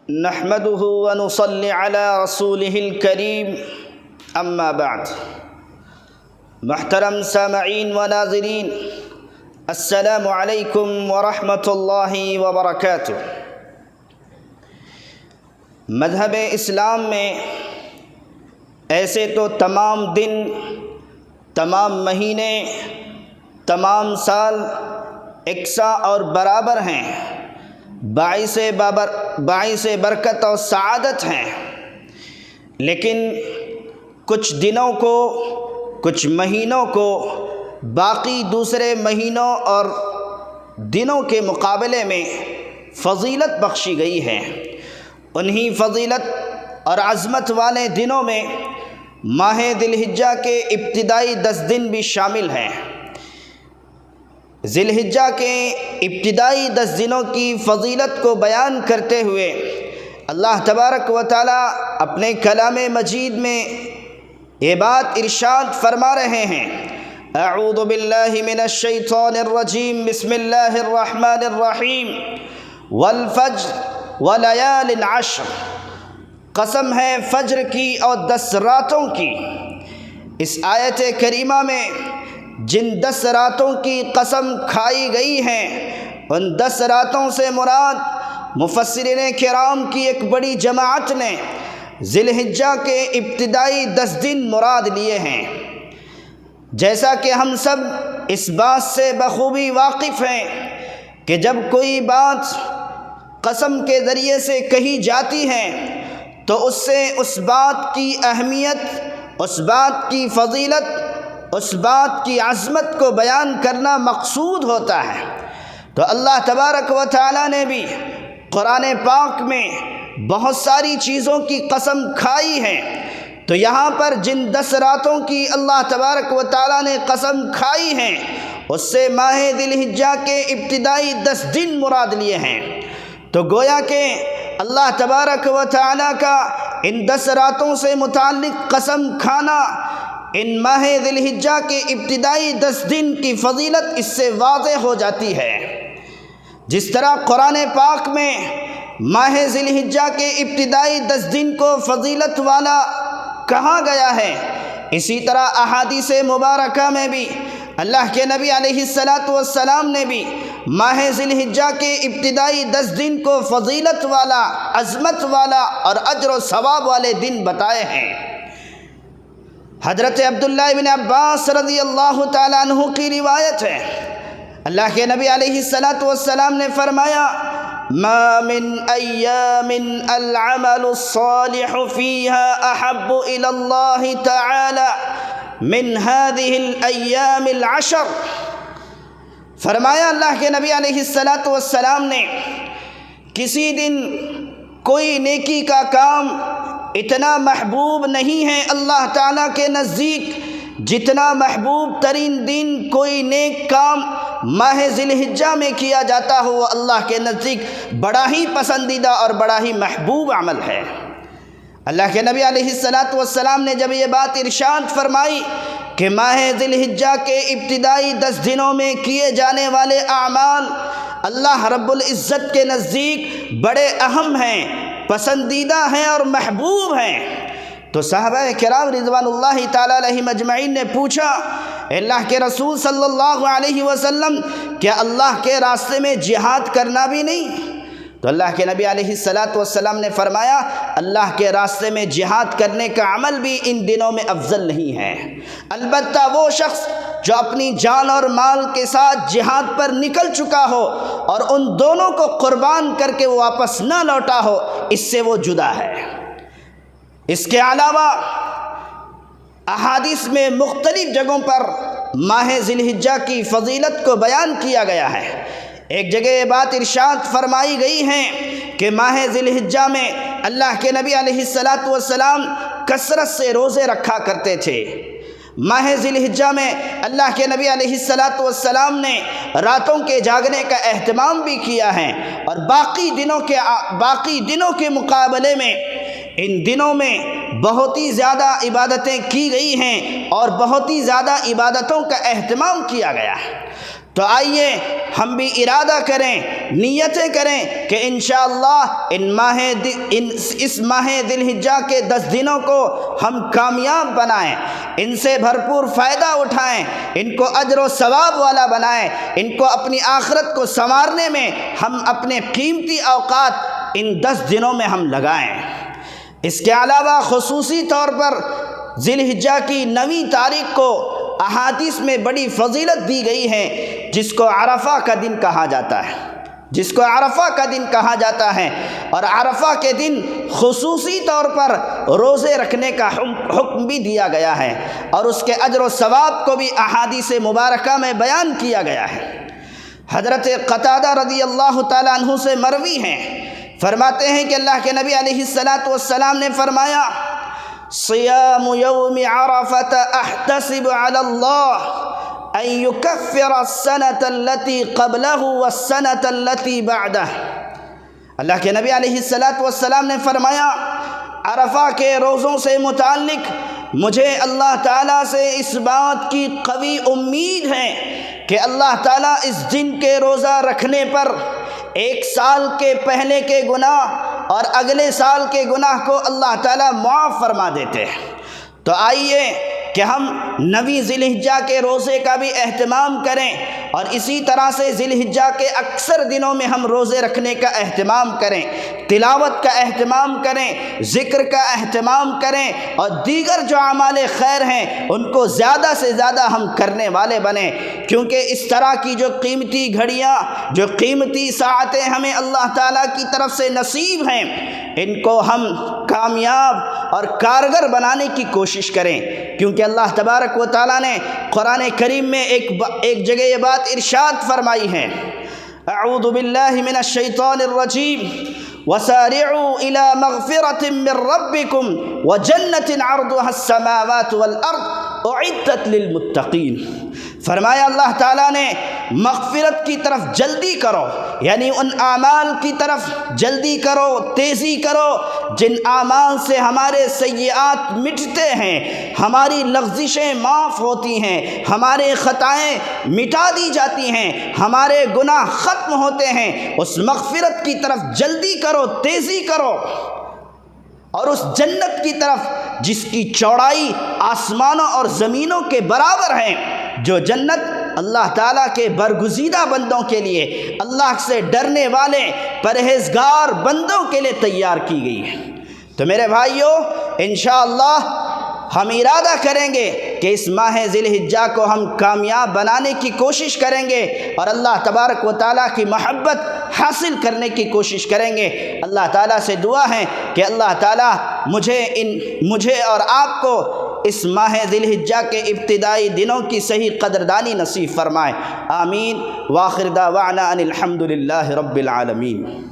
نحمده ونصلي على رسوله الكريم اما بعد محترم سامعین و ناظرین، السلام علیکم ورحمۃ اللہ وبرکاتہ۔ مذہب اسلام میں ایسے تو تمام دن، تمام مہینے، تمام سال یکساں اور برابر ہیں، باعث برکت اور سعادت ہیں، لیکن کچھ دنوں کو، کچھ مہینوں کو باقی دوسرے مہینوں اور دنوں کے مقابلے میں فضیلت بخشی گئی ہے۔ انہی فضیلت اور عظمت والے دنوں میں ماہ ذی-الحجہ کے ابتدائی 10 دن بھی شامل ہیں۔ ذی-الحجہ کے ابتدائی 10 دنوں کی فضیلت کو بیان کرتے ہوئے اللہ تبارک و تعالی اپنے کلام مجید میں یہ بات ارشاد فرما رہے ہیں۔ اعوذ باللہ من الشیطان الرجیم، بسم اللہ الرحمن الرحیم، والفجر ولیال عشر، قسم ہے فجر کی اور 10 راتوں کی۔ اس آیت کریمہ میں جن 10 راتوں کی قسم کھائی گئی ہے، ان 10 راتوں سے مراد مفسرین کرام کی ایک بڑی جماعت نے ذی-الحجہ کے ابتدائی 10 دن مراد لیے ہیں۔ جیسا کہ ہم سب اس بات سے بخوبی واقف ہیں کہ جب کوئی بات قسم کے ذریعے سے کہی جاتی ہے تو اس سے اس بات کی اہمیت، اس بات کی فضیلت، اس بات کی عظمت کو بیان کرنا مقصود ہوتا ہے۔ تو اللہ تبارک و تعالی نے بھی قرآن پاک میں بہت ساری چیزوں کی قسم کھائی ہے، تو یہاں پر جن 10 راتوں کی اللہ تبارک و تعالی نے قسم کھائی ہے، اس سے ماہ ذی-الحجہ کے ابتدائی 10 دن مراد لیے ہیں۔ تو گویا کہ اللہ تبارک و تعالی کا ان 10 راتوں سے متعلق قسم کھانا، ان ماہ ذی-الحجہ کے ابتدائی 10 دن کی فضیلت اس سے واضح ہو جاتی ہے۔ جس طرح قرآن پاک میں ماہ ذی-الحجہ کے ابتدائی 10 دن کو فضیلت والا کہا گیا ہے، اسی طرح احادیث مبارکہ میں بھی اللہ کے نبی علیہ السلام نے بھی ماہ ذی-الحجہ کے ابتدائی 10 دن کو فضیلت والا، عظمت والا اور اجر و ثواب والے دن بتائے ہیں۔ حضرت عبداللہ بن عباس رضی اللہ تعالیٰ عنہ کی روایت ہے، اللہ کے نبی علیہ السلام نے فرمایا، ما من ایام العمل الصالح فیها احب الی اللہ تعالی من هذه الایام العشر۔ فرمایا اللہ کے نبی علیہ السلام نے، کسی دن کوئی نیکی کا کام اتنا محبوب نہیں ہے اللہ تعالیٰ کے نزدیک جتنا محبوب ترین دن کوئی نیک کام ماہ ذی-الحجہ میں کیا جاتا ہو، وہ اللہ کے نزدیک بڑا ہی پسندیدہ اور بڑا ہی محبوب عمل ہے۔ اللہ کے نبی علیہ السلام نے جب یہ بات ارشاد فرمائی کہ ماہ ذی-الحجہ کے ابتدائی 10 دنوں میں کیے جانے والے اعمال اللہ رب العزت کے نزدیک بڑے اہم ہیں، پسندیدہ ہیں اور محبوب ہیں، تو صحابہ کرام رضوان اللہ تعالی علیہم اجمعین نے پوچھا، اللہ کے رسول صلی اللہ علیہ وسلم، کیا اللہ کے راستے میں جہاد کرنا بھی نہیں؟ تو اللہ کے نبی علیہ السلام نے فرمایا، اللہ کے راستے میں جہاد کرنے کا عمل بھی ان دنوں میں افضل نہیں ہے، البتہ وہ شخص جو اپنی جان اور مال کے ساتھ جہاد پر نکل چکا ہو اور ان دونوں کو قربان کر کے وہ واپس نہ لوٹا ہو، اس سے وہ جدا ہے۔ اس کے علاوہ احادیث میں مختلف جگہوں پر ماہ ذی-الحجہ کی فضیلت کو بیان کیا گیا ہے۔ ایک جگہ یہ بات ارشاد فرمائی گئی ہے کہ ماہ ذی-الحجہ میں اللہ کے نبی علیہ السلام کثرت سے روزے رکھا کرتے تھے۔ ماہ ذی-الحجہ میں اللہ کے نبی علیہ السلام نے راتوں کے جاگنے کا اہتمام بھی کیا ہے، اور باقی دنوں کے مقابلے میں ان دنوں میں بہت ہی زیادہ عبادتیں کی گئی ہیں اور بہت ہی زیادہ عبادتوں کا اہتمام کیا گیا ہے۔ تو آئیے ہم بھی ارادہ کریں، نیتیں کریں کہ انشاءاللہ اس ماہ ذی الحجہ کے 10 دنوں کو ہم کامیاب بنائیں، ان سے بھرپور فائدہ اٹھائیں، ان کو اجر و ثواب والا بنائیں، ان کو اپنی آخرت کو سنوارنے میں ہم اپنے قیمتی اوقات ان 10 دنوں میں ہم لگائیں۔ اس کے علاوہ خصوصی طور پر ذی الحجہ کی 9 تاریخ کو احادیث میں بڑی فضیلت دی گئی ہے، جس کو عرفہ کا دن کہا جاتا ہے، جس کو عرفہ کا دن کہا جاتا ہے۔ اور عرفہ کے دن خصوصی طور پر روزے رکھنے کا حکم بھی دیا گیا ہے، اور اس کے اجر و ثواب کو بھی احادیث مبارکہ میں بیان کیا گیا ہے۔ حضرت قتادہ رضی اللہ تعالیٰ عنہ سے مروی ہیں، فرماتے ہیں کہ اللہ کے نبی علیہ السلام نے فرمایا: صیام یوم عرفۃ احتسب علی اللہ ان یکفر السنة التي قبلہ والسنة التي بعدہ۔ اللہ کے نبی علیہ السلام نے فرمایا، عرفہ کے روزوں سے متعلق مجھے اللہ تعالیٰ سے اس بات کی قوی امید ہے کہ اللہ تعالیٰ اس دن کے روزہ رکھنے پر 1 سال کے پہلے کے گناہ اور اگلے سال کے گناہ کو اللہ تعالیٰ معاف فرما دیتے ہیں۔ تو آئیے کہ ہم 9 ذی الحجہ کے روزے کا بھی اہتمام کریں، اور اسی طرح سے ذی الحجہ کے اکثر دنوں میں ہم روزے رکھنے کا اہتمام کریں، تلاوت کا اہتمام کریں، ذکر کا اہتمام کریں، اور دیگر جو اعمال خیر ہیں ان کو زیادہ سے زیادہ ہم کرنے والے بنیں، کیونکہ اس طرح کی جو قیمتی گھڑیاں، جو قیمتی ساعتیں ہمیں اللہ تعالیٰ کی طرف سے نصیب ہیں، ان کو ہم کامیاب اور کارگر بنانے کی کوشش کریں، کیونکہ اللہ تبارک و تعالیٰ نے قرآن کریم میں ایک جگہ یہ بات ارشاد فرمائی ہے: اعوذ باللہ من الشیطان الرجیم وسارعوا الى مغفرۃ من ربکم وجنۃ عرضها السماوات والارض اعدت للمتقین۔ فرمایا اللہ تعالیٰ نے مغفرت کی طرف جلدی کرو، یعنی ان اعمال کی طرف جلدی کرو، تیزی کرو جن اعمال سے ہمارے سیئات مٹتے ہیں، ہماری لغزشیں معاف ہوتی ہیں، ہمارے خطائیں مٹا دی جاتی ہیں، ہمارے گناہ ختم ہوتے ہیں۔ اس مغفرت کی طرف جلدی کرو، تیزی کرو، اور اس جنت کی طرف جس کی چوڑائی آسمانوں اور زمینوں کے برابر ہے، جو جنت اللہ تعالیٰ کے برگزیدہ بندوں کے لیے، اللہ سے ڈرنے والے پرہیزگار بندوں کے لیے تیار کی گئی ہے۔ تو میرے بھائیوں، انشاءاللہ ہم ارادہ کریں گے کہ اس ماہ ذی الحجہ کو ہم کامیاب بنانے کی کوشش کریں گے، اور اللہ تبارک و تعالیٰ کی محبت حاصل کرنے کی کوشش کریں گے۔ اللہ تعالیٰ سے دعا ہے کہ اللہ تعالیٰ مجھے اور آپ کو اس ماہ ذی الحجہ کے ابتدائی دنوں کی صحیح قدردانی نصیب فرمائے۔ آمین۔ وآخر دعوانا ان الحمد للہ رب العالمین۔